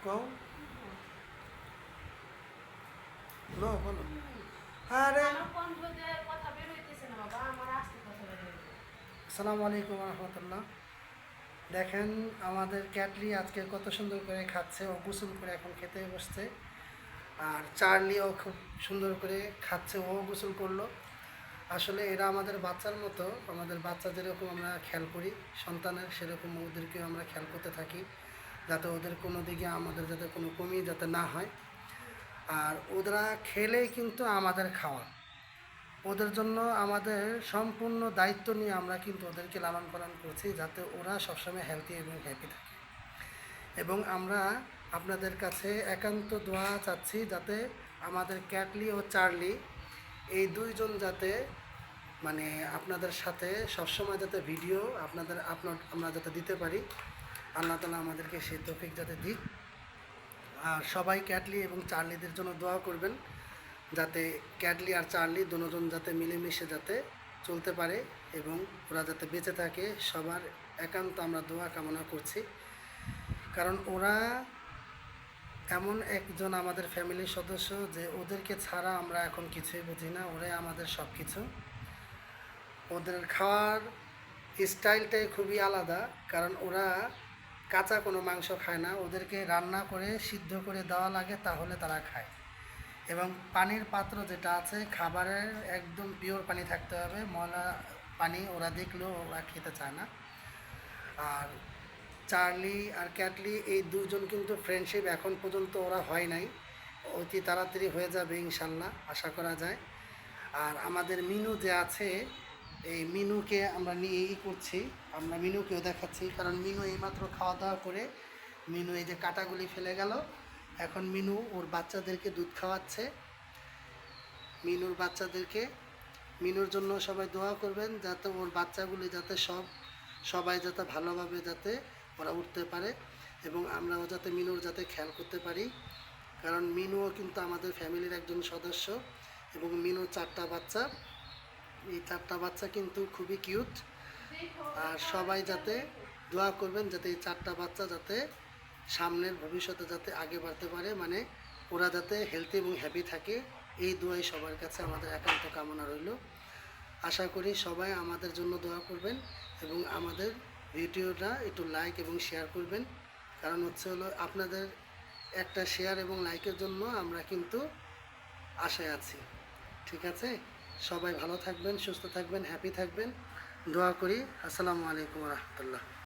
কও নো বলো। আরে আসসালামু আলাইকুম রহমতুল্লাহ। দেখেন আমাদের ক্যাটলি আজকে কত সুন্দর করে খাচ্ছে, ও গোসল করে এখন খেতে বসছে। আর চার্লিও খুব সুন্দর করে খাচ্ছে, ও গোসল করলো। আসলে এরা আমাদের বাচ্চার মতো, আমাদের বাচ্চা যেরকম আমরা খেয়াল করি সন্তানের, সেরকম ওদেরকে আমরা খেয়াল করতে থাকি, যাতে ওদের কোনো দিকে আমাদের যাতে কোনো কমি যাতে না হয়। আর ওরা খেলেই কিন্তু আমাদের খাওয়া, ওদের জন্য আমাদের সম্পূর্ণ দায়িত্ব নিয়ে আমরা কিন্তু ওদেরকে লালন পালন করছি, যাতে ওরা সবসময় হেলদি এবং হ্যাপি থাকে। এবং আমরা আপনাদের কাছে একান্ত দোয়া চাচ্ছি, যাতে আমাদের ক্যাটলি ও চার্লি এই দুইজন যাতে মানে আপনাদের সাথে সবসময় যাতে ভিডিও আপনাদের আপলোড আমরা যাতে দিতে পারি, আল্লাহ তালা আমাদেরকে সেই তৌফিক যাতে দিক। আর সবাই ক্যাটলি এবং চার্লিদের জন্য দোয়া করবেন, যাতে ক্যাটলি আর চার্লি দুজন যাতে মিলেমিশে যাতে চলতে পারে এবং ওরা যাতে বেঁচে থাকে। সবার একান্ত আমরা দোয়া কামনা করছি, কারণ ওরা এমন একজন আমাদের ফ্যামিলির সদস্য যে ওদেরকে ছাড়া আমরা এখন কিছুই বুঝি না। ওরাই আমাদের সব কিছু। ওদের খাওয়ার স্টাইলটাই খুবই আলাদা, কারণ ওরা কাঁচা কোনো মাংস খায় না, ওদেরকে রান্না করে সিদ্ধ করে দেওয়া লাগে, তাহলে তারা খায়। এবং পানির পাত্র যেটা আছে, খাবারের একদম পিওর পানি থাকতে হবে, ময়লা পানি ওরা দেখলেও ওরা খেতে চায় না। আর চার্লি আর ক্যাটলি এই দুজন কিন্তু ফ্রেন্ডশিপ এখন পর্যন্ত ওরা হয় নাই, অতি তাড়াতাড়ি হয়ে যাবে ইনশাল্লাহ, আশা করা যায়। আর আমাদের মিনু যে আছে, এই মিনুকে আমরা নিয়ে করছি, আমরা মিনুকেও দেখাচ্ছি, কারণ মিনু এইমাত্র খাওয়া দাওয়া করে মিনু এই যে কাটাগুলি ফেলে গেল। এখন মিনু ওর বাচ্চাদেরকে দুধ খাওয়াচ্ছে, মিনুর বাচ্চাদেরকে। মিনুর জন্য সবাই দোয়া করবেন, যাতে ওর বাচ্চাগুলি যাতে সবাই যাতে ভালোভাবে যাতে ওরা উঠতে পারে, এবং আমরাও যাতে মিনুর যাতে খেয়াল করতে পারি, কারণ মিনুও কিন্তু আমাদের ফ্যামিলির একজন সদস্য। এবং মিনুর 4টা বাচ্চা, এই 4টা বাচ্চা কিন্তু খুবই কিউট। আর সবাই যাতে দোয়া করবেন, যাতে এই 4টা বাচ্চা যাতে সামনের ভবিষ্যতে যাতে আগে বাড়তে পারে, মানে ওরা যাতে হেলদি এবং হ্যাপি থাকে। এই দোয়াই সবার কাছে আমাদের একান্ত কামনা রইল। আশা করি সবাই আমাদের জন্য দোয়া করবেন এবং আমাদের ভিডিওটা একটু লাইক এবং শেয়ার করবেন, কারণ হলো আপনাদের একটা শেয়ার এবং লাইকের জন্য আমরা কিন্তু আশায় আছি। ঠিক আছে, সবাই ভালো থাকবেন, সুস্থ থাকবেন, হ্যাপি থাকবেন, দোয়া করি। আসসালামু আলাইকুম রহমতুল্লাহ।